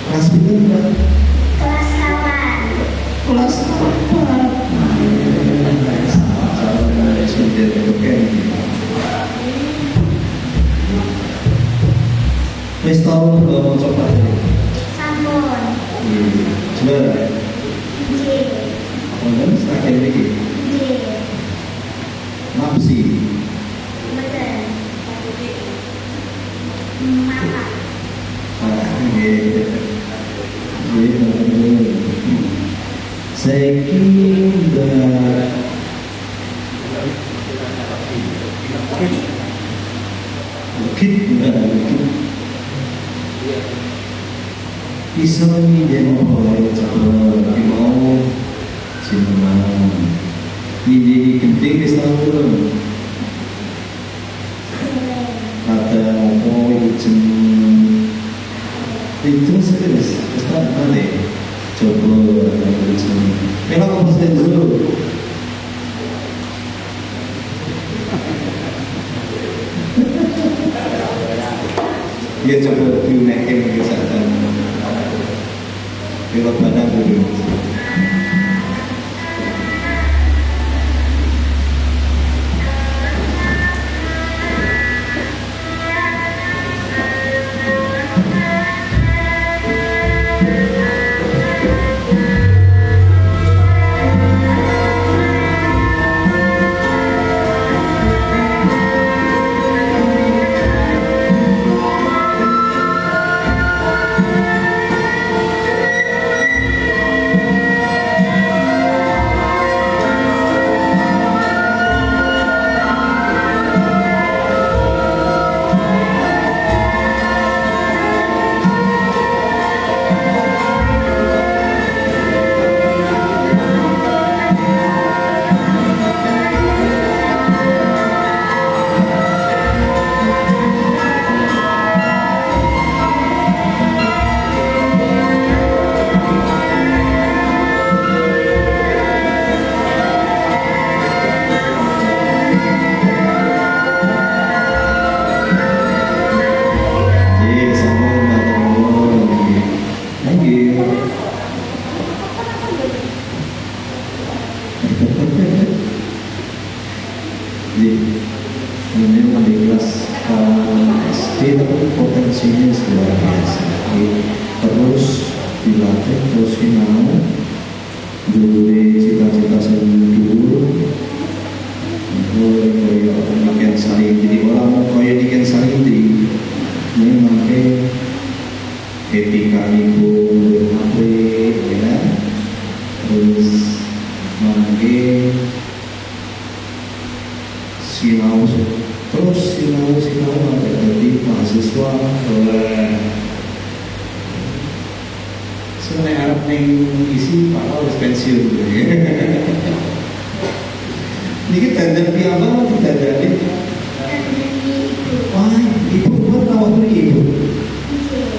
Kelas berapa? Kelas kawan. Kelas apa? Wis tau mau coklat ya? Sampun. Coba. Nggih. Wonten saking iki. Nggih. Mapsi. Mboten. Mama. Nggih. Nggih. Saiki ndak bisa menjadi orang cepat mau cinta menjadi genting di setahun ada mau ujung itu serius kita nanti coba ujung memang apa sih dulu ya Dia coba diunekin ke sana. Belok badan dulu. Memang di kelas SD tapi potensinya luar biasa. Terus dilatih, terus final dulu cita-cita dulu kaya Niken Sarindri, orang kaya Niken Sarindri memang etika ibu apik ya, terus mangke sinau terus sinau sampai jadi mahasiswa. Sebenarnya Arab yang isi Pak harus pensiun. Ini kita dandan piyambak atau dandanin? Wah, ibu buat awal beri ibu.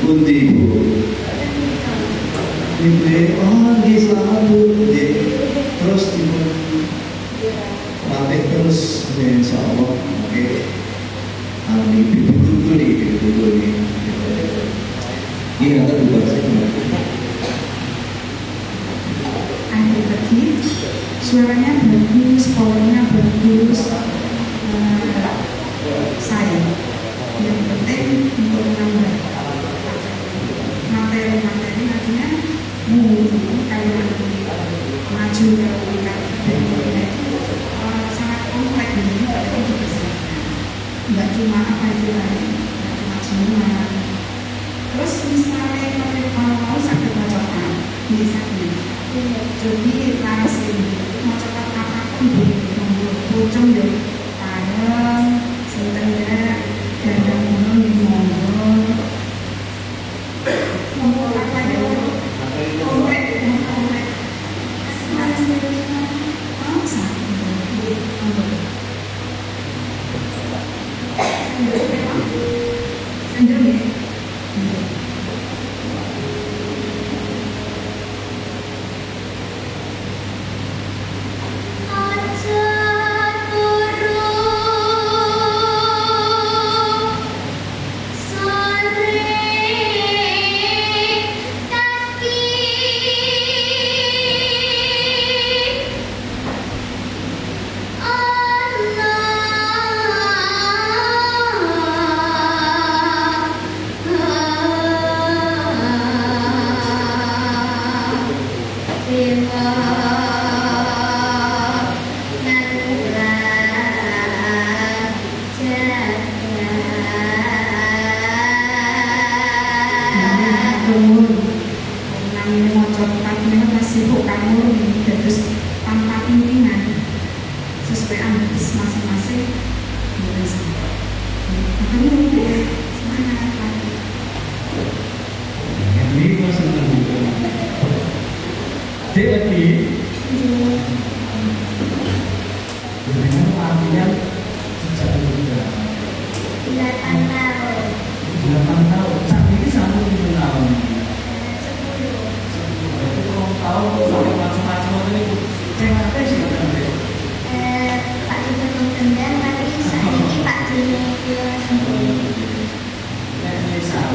Bundi ibu. Ibu, oh dia selamat bu. Terus ibu latih terus, insya Allah. Oke. Ibu dulu nih. Ini ada dua sih. Suaranya bagus, powernya bagus. Saya yang penting untuk menambah materi-materi artinya kalau maju kalau sangat kompleks ini nggak cuma apa itu lagi, nggak cuma semua. Terus misalnya kalau mau sakit bacokan bisa jadi laras ini mau cepat apapun membuat pocong deh pareng sentengnya dan mulai dimongol mau apa ya komplek laras ini sakit sendiri ya. Sesuai ambis masing-masing boleh sampai. Makanya semangat lagi. Ini masalah juga. Dek lagi. Dengan artinya sejak juga. 8 tahun. 8 tahun. Saat ini sama dengan tahun. 10. Berarti kalau tahu sampai macam-macam ini, jangan apa sih kan? Pak Gubernur Kendal, tapi saat ini Pak Dini langsung. Ini salah.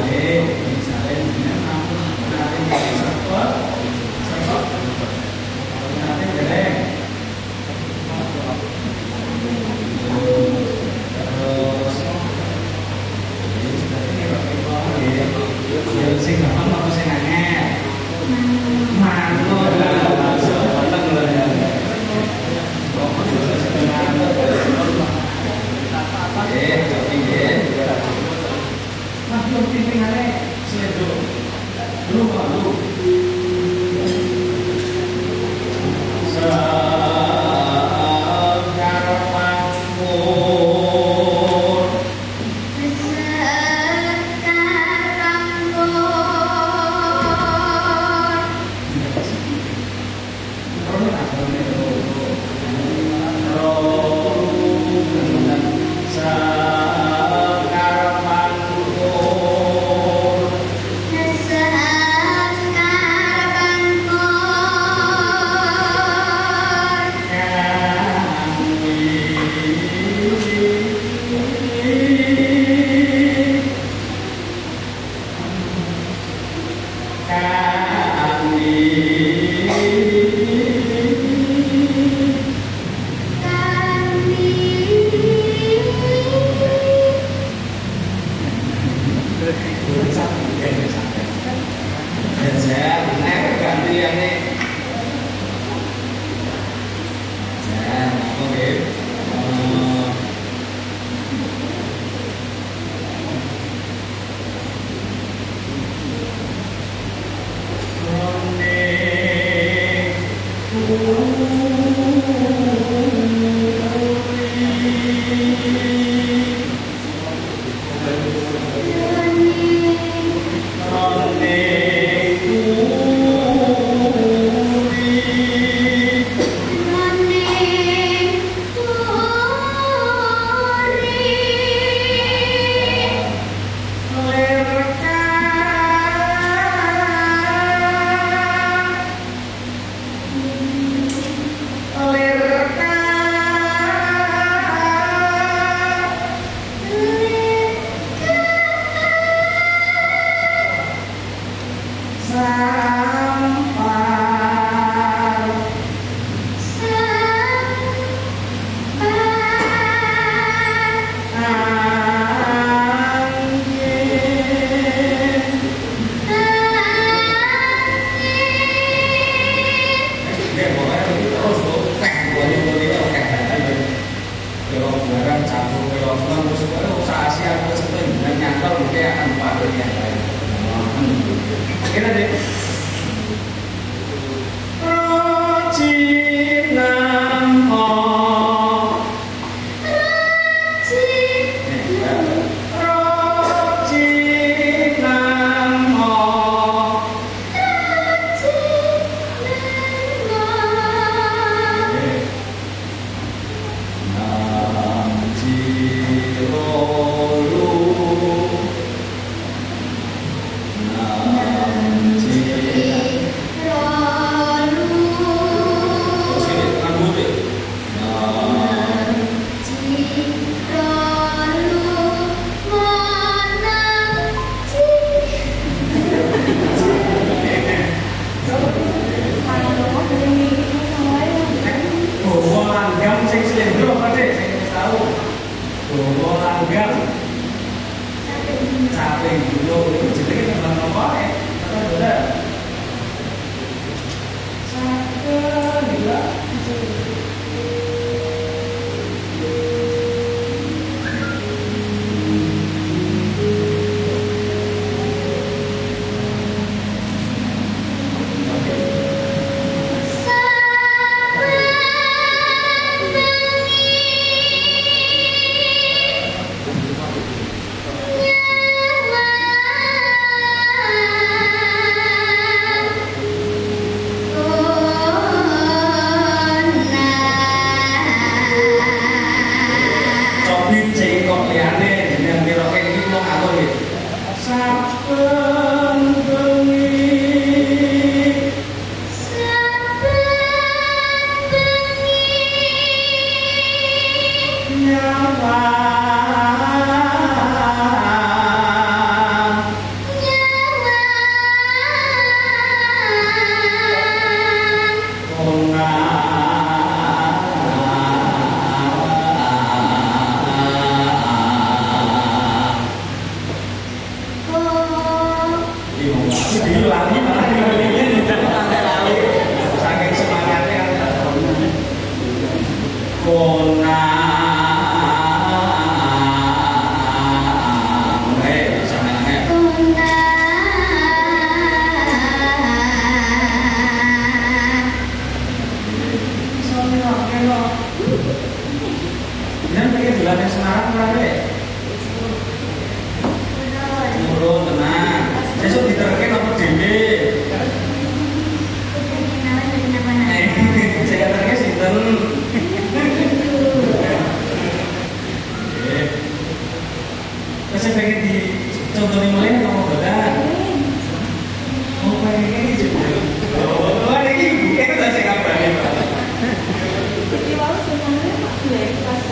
belum pimpinannya seledo. Belum malu.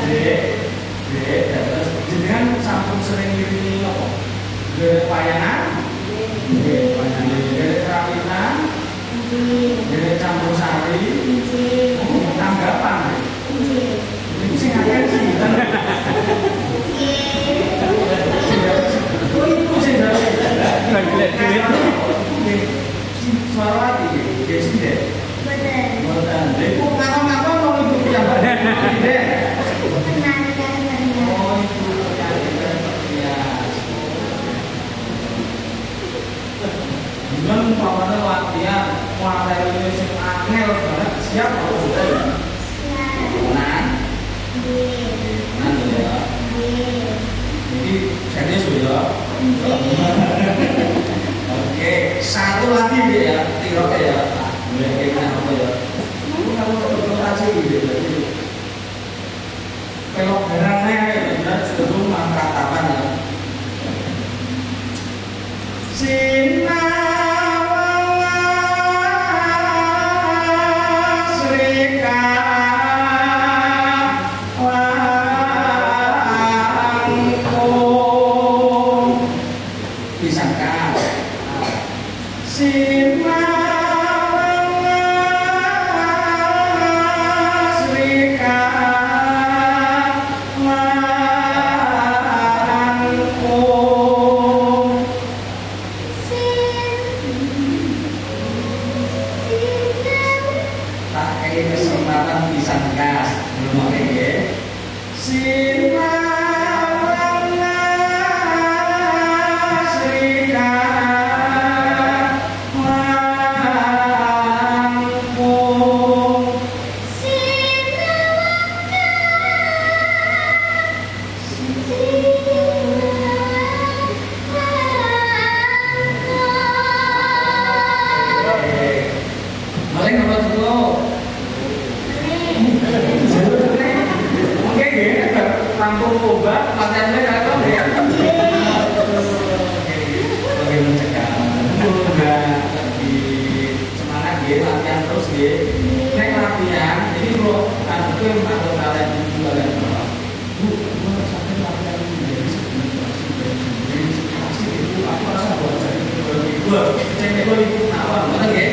terus jenengan sampun sering ngiringi apa? Gede payangan, gede kerawinan, gede campur sari, tanggapan. Itu sing akeh sih. Oh itu sing dari. Suara hati, guys deh. Boten. Iku ngapa-ngapa mau ibu piyambak. Deh. Oh itu gimana umpamanya latihan materi sing angel banget siap apa sudah? Nah, ya. Jadi serius ya. Oke, satu lagi ya, tirok ya. Boleh kita apa ya? Kalau aja gitu. Pelok barangnya benar sebelum mangkatapan ya. Kesempatan pisang gas belum oke ya. Rampung obat, latihannya kalau ya. Oke, mencegah. Udah lebih semangat ya, latihan terus ya. Naik latihan, jadi kalau kan itu yang atau kalian juga kan. Bu, gua sampai latihan dari sebelum itu aku rasa bahwa dari gua cek itu awal, betul ya?